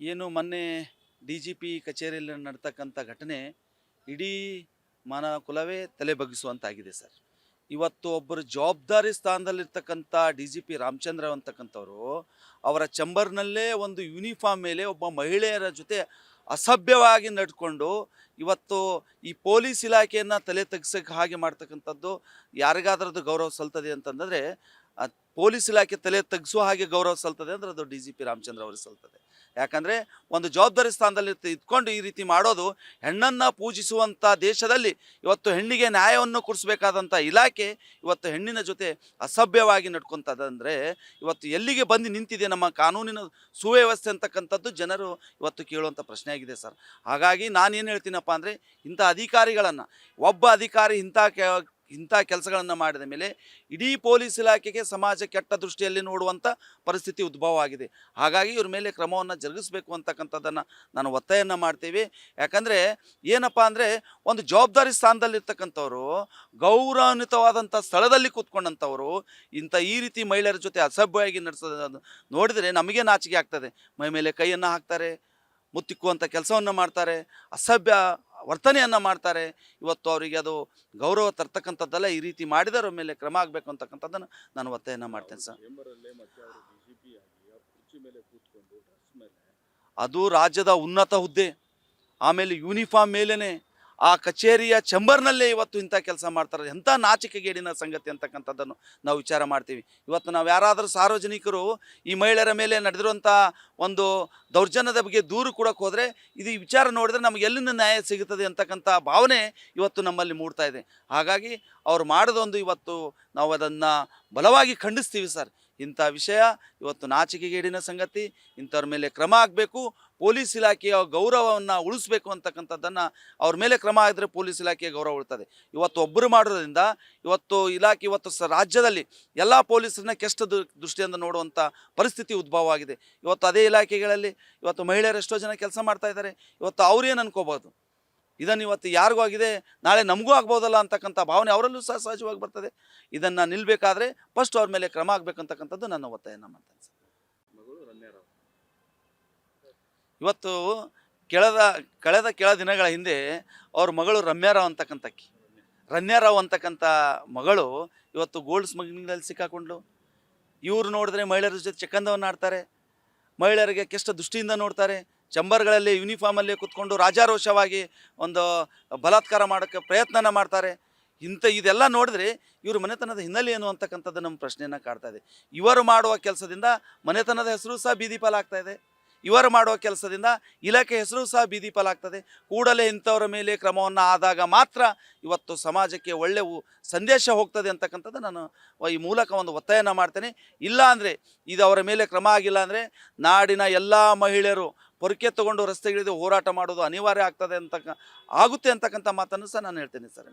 ಏನು ಮೊನ್ನೆ D G P ಕಚೇರಿಯಲ್ಲಿ ನಡ್ತಕ್ಕಂಥ ಘಟನೆ ಇಡೀ ಮಾನವ ಕುಲವೇ ತಲೆ ಬಗ್ಗಿಸುವಂತಾಗಿದೆ ಸರ್. ಇವತ್ತು ಒಬ್ಬರು ಜವಾಬ್ದಾರಿ ಸ್ಥಾನದಲ್ಲಿರ್ತಕ್ಕಂಥ ಡಿ ಜಿ ಪಿ ರಾಮಚಂದ್ರ ಅಂತಕ್ಕಂಥವ್ರು ಅವರ ಚಂಬರ್ನಲ್ಲೇ ಒಂದು ಯೂನಿಫಾರ್ಮ್ ಮೇಲೆ ಒಬ್ಬ ಮಹಿಳೆಯರ ಜೊತೆ ಅಸಭ್ಯವಾಗಿ ನಡ್ಕೊಂಡು ಇವತ್ತು ಈ ಪೊಲೀಸ್ ಇಲಾಖೆಯನ್ನು ತಲೆ ತಗ್ಸೋಕ್ಕೆ ಹಾಗೆ ಮಾಡ್ತಕ್ಕಂಥದ್ದು ಯಾರಿಗಾದ್ರದ್ದು ಗೌರವ ಸಲ್ತದೆ ಅಂತಂದರೆ ಪೊಲೀಸ್ ಇಲಾಖೆ ತಲೆ ತಗ್ಸುವ ಹಾಗೆ ಗೌರವ ಸಲ್ತದೆ ಅಂದರೆ ಅದು ಡಿ ಜಿ ಪಿ ರಾಮಚಂದ್ರ ಅವ್ರಿಗೆ ಸಲ್ತದೆ. ಯಾಕಂದರೆ ಒಂದು ಜವಾಬ್ದಾರಿ ಸ್ಥಾನದಲ್ಲಿ ಇದ್ಕೊಂಡು ಈ ರೀತಿ ಮಾಡೋದು, ಹೆಣ್ಣನ್ನು ಪೂಜಿಸುವಂಥ ದೇಶದಲ್ಲಿ ಇವತ್ತು ಹೆಣ್ಣಿಗೆ ನ್ಯಾಯವನ್ನು ಕೊಡಿಸ್ಬೇಕಾದಂಥ ಇಲಾಖೆ ಇವತ್ತು ಹೆಣ್ಣಿನ ಜೊತೆ ಅಸಭ್ಯವಾಗಿ ನಡ್ಕೊತದಂದರೆ ಇವತ್ತು ಎಲ್ಲಿಗೆ ಬಂದು ನಿಂತಿದೆ ನಮ್ಮ ಕಾನೂನಿನ ಸುವ್ಯವಸ್ಥೆ ಅಂತಕ್ಕಂಥದ್ದು ಜನರು ಇವತ್ತು ಕೇಳುವಂಥ ಪ್ರಶ್ನೆ ಆಗಿದೆ ಸರ್. ಹಾಗಾಗಿ ನಾನೇನು ಹೇಳ್ತೀನಪ್ಪ ಅಂದರೆ, ಇಂಥ ಅಧಿಕಾರಿಗಳನ್ನು ಒಬ್ಬ ಅಧಿಕಾರಿ ಇಂಥ ಕೆಲಸಗಳನ್ನು ಮಾಡಿದ ಮೇಲೆ ಇಡೀ ಪೊಲೀಸ್ ಇಲಾಖೆಗೆ ಸಮಾಜ ಕೆಟ್ಟ ದೃಷ್ಟಿಯಲ್ಲಿ ನೋಡುವಂಥ ಪರಿಸ್ಥಿತಿ ಉದ್ಭವ ಆಗಿದೆ. ಹಾಗಾಗಿ ಇವ್ರ ಮೇಲೆ ಕ್ರಮವನ್ನು ಜರುಗಿಸಬೇಕು ಅಂತಕ್ಕಂಥದ್ದನ್ನು ನಾನು ಒತ್ತಾಯವನ್ನು ಮಾಡ್ತೀವಿ. ಯಾಕಂದರೆ ಏನಪ್ಪ ಅಂದರೆ, ಒಂದು ಜವಾಬ್ದಾರಿ ಸ್ಥಾನದಲ್ಲಿರ್ತಕ್ಕಂಥವ್ರು, ಗೌರವಾನ್ವಿತವಾದಂಥ ಸ್ಥಳದಲ್ಲಿ ಕೂತ್ಕೊಂಡಂಥವರು ಈ ರೀತಿ ಮಹಿಳೆಯರ ಜೊತೆ ಅಸಭ್ಯವಾಗಿ ನಡೆಸೋದು ನೋಡಿದರೆ ನಮಗೆ ನಾಚಿಕೆ ಆಗ್ತದೆ. ಮೈ ಮೇಲೆ ಕೈಯನ್ನು ಹಾಕ್ತಾರೆ, ಮುತ್ತಿಕ್ಕುವಂಥ ಕೆಲಸವನ್ನು ಮಾಡ್ತಾರೆ, ಅಸಭ್ಯ ವರ್ತನೆಯನ್ನು ಮಾಡ್ತಾರೆ. ಇವತ್ತು ಅವರಿಗೆ ಅದು ಗೌರವ ತರ್ತಕ್ಕಂಥದ್ದಲ್ಲ. ಈ ರೀತಿ ಮಾಡಿದರ ಮೇಲೆ ಕ್ರಮ ಆಗಬೇಕು ಅಂತಕ್ಕಂಥದ್ದನ್ನು ನಾನು ಒತ್ತಾಯನ ಮಾಡ್ತೇನೆ ಸರ್. ಅದು ರಾಜ್ಯದ ಉನ್ನತ ಹುದ್ದೆ, ಆಮೇಲೆ ಯೂನಿಫಾರ್ಮ್ ಮೇಲೇ ಆ ಕಚೇರಿಯ ಚಂಬರ್ನಲ್ಲೇ ಇವತ್ತು ಇಂಥ ಕೆಲಸ ಮಾಡ್ತಾರೆ. ಎಂಥ ನಾಚಿಕೆಗೇಡಿನ ಸಂಗತಿ ಅಂತಕ್ಕಂಥದ್ದನ್ನು ನಾವು ವಿಚಾರ ಮಾಡ್ತೀವಿ. ಇವತ್ತು ನಾವು ಯಾರಾದರೂ ಸಾರ್ವಜನಿಕರು ಈ ಮಹಿಳೆಯರ ಮೇಲೆ ನಡೆದಿರುವಂಥ ಒಂದು ದೌರ್ಜನ್ಯದ ಬಗ್ಗೆ ದೂರು ಕೊಡೋಕೆ ಹೋದರೆ ಇದು ವಿಚಾರ ನೋಡಿದ್ರೆ ನಮಗೆ ಎಲ್ಲಿಂದ ನ್ಯಾಯ ಸಿಗುತ್ತದೆ ಅಂತಕ್ಕಂಥ ಭಾವನೆ ಇವತ್ತು ನಮ್ಮಲ್ಲಿ ಮೂಡ್ತಾ ಇದೆ. ಹಾಗಾಗಿ ಅವ್ರು ಮಾಡೋದೊಂದು ಇವತ್ತು ನಾವು ಅದನ್ನು ಬಲವಾಗಿ ಖಂಡಿಸ್ತೀವಿ ಸರ್. ಇಂಥ ವಿಷಯ ಇವತ್ತು ನಾಚಿಕೆಗೇಡಿನ ಸಂಗತಿ. ಇಂಥವ್ರ ಮೇಲೆ ಕ್ರಮ ಆಗಬೇಕು. ಪೊಲೀಸ್ ಇಲಾಖೆಯ ಗೌರವವನ್ನು ಉಳಿಸ್ಬೇಕು ಅಂತಕ್ಕಂಥದ್ದನ್ನು ಅವ್ರ ಮೇಲೆ ಕ್ರಮ ಆಗಿದ್ರೆ ಪೊಲೀಸ್ ಇಲಾಖೆಯ ಗೌರವ ಉಳಿತದೆ. ಇವತ್ತು ಒಬ್ಬರು ಮಾಡೋದ್ರಿಂದ ಇವತ್ತು ಇಲಾಖೆ ರಾಜ್ಯದಲ್ಲಿ ಎಲ್ಲ ಪೊಲೀಸರನ್ನ ಕೆಟ್ಟ ದೃಷ್ಟಿಯಿಂದ ನೋಡುವಂಥ ಪರಿಸ್ಥಿತಿ ಉದ್ಭವ ಆಗಿದೆ. ಇವತ್ತು ಅದೇ ಇಲಾಖೆಗಳಲ್ಲಿ ಇವತ್ತು ಮಹಿಳೆಯರು ಎಷ್ಟೋ ಜನ ಕೆಲಸ ಮಾಡ್ತಾ ಇದ್ದಾರೆ. ಇವತ್ತು ಅವ್ರೇನು ಅನ್ಕೋಬೋದು, ಇದನ್ನು ಇವತ್ತು ಯಾರಿಗೂ ಆಗಿದೆ, ನಾಳೆ ನಮಗೂ ಆಗ್ಬೋದಲ್ಲ ಅಂತಕ್ಕಂಥ ಭಾವನೆ ಅವರಲ್ಲೂ ಸಹ ಸಹಜವಾಗಿ ಬರ್ತದೆ. ಇದನ್ನು ನಿಲ್ಲಬೇಕಾದ್ರೆ ಫಸ್ಟ್ ಅವ್ರ ಮೇಲೆ ಕ್ರಮ ಆಗಬೇಕಂತಕ್ಕಂಥದ್ದು ನನ್ನ ಒತ್ತಾಯನ ಮಾಡ್ತೇನೆ ಸರ್. ಇವತ್ತು ಕಳೆದ ಕೆಲ ದಿನಗಳ ಹಿಂದೆ ಅವ್ರ ಮಗಳು ರಮ್ಯಾರಾವ್ ಅಂತಕ್ಕಂಥ ಮಗಳು ಇವತ್ತು ಗೋಲ್ಡ್ ಸ್ಮಗ್ಲಿಂಗ್ನಲ್ಲಿ ಸಿಕ್ಕಾಕೊಂಡ್ಲು. ಇವರು ನೋಡಿದ್ರೆ ಮಹಿಳೆಯರ ಜೊತೆ ಚಕ್ಕಂದವನ್ನು ಆಡ್ತಾರೆ, ಮಹಿಳೆಯರಿಗೆ ಕೆಟ್ಟ ದೃಷ್ಟಿಯಿಂದ ನೋಡ್ತಾರೆ, ಚಂಬರ್ಗಳಲ್ಲಿ ಯೂನಿಫಾರ್ಮಲ್ಲಿ ಕೂತ್ಕೊಂಡು ರಾಜಾರೋಷವಾಗಿ ಒಂದು ಬಲಾತ್ಕಾರ ಮಾಡೋಕ್ಕೆ ಪ್ರಯತ್ನನ ಮಾಡ್ತಾರೆ. ಇದೆಲ್ಲ ನೋಡಿದ್ರೆ ಇವರು ಮನೆತನದ ಹಿನ್ನೆಲೆ ಏನು ಅಂತಕ್ಕಂಥದ್ದು ನಮ್ಮ ಪ್ರಶ್ನೆಯನ್ನು ಕಾಡ್ತಾ ಇದೆ. ಇವರು ಮಾಡುವ ಕೆಲಸದಿಂದ ಮನೆತನದ ಹೆಸರು ಸಹ ಬೀದಿ ಪಾಲಾಗ್ತಾ ಇದೆ. ಇವರು ಮಾಡುವ ಕೆಲಸದಿಂದ ಇಲಾಖೆ ಹೆಸರು ಸಹ ಬೀದಿ ಪಾಲಾಗ್ತದೆ. ಕೂಡಲೇ ಇಂಥವರ ಮೇಲೆ ಕ್ರಮವನ್ನು ಆದಾಗ ಮಾತ್ರ ಇವತ್ತು ಸಮಾಜಕ್ಕೆ ಒಳ್ಳೆಯ ಸಂದೇಶ ಹೋಗ್ತದೆ ಅಂತಕ್ಕಂಥದ್ದು ನಾನು ಈ ಮೂಲಕ ಒಂದು ಒತ್ತಾಯನ ಮಾಡ್ತೇನೆ. ಇಲ್ಲ ಅಂದರೆ ಇದು ಅವರ ಮೇಲೆ ಕ್ರಮ ಆಗಿಲ್ಲ ಅಂದರೆ ನಾಡಿನ ಎಲ್ಲ ಮಹಿಳೆಯರು ಪೊರಕೆ ತಗೊಂಡು ರಸ್ತೆಗಿಳಿದು ಹೋರಾಟ ಮಾಡೋದು ಅನಿವಾರ್ಯ ಆಗುತ್ತೆ ಅಂತಕ್ಕಂಥ ಮಾತನ್ನು ಸಹ ನಾನು ಹೇಳ್ತೇನೆ ಸರ್.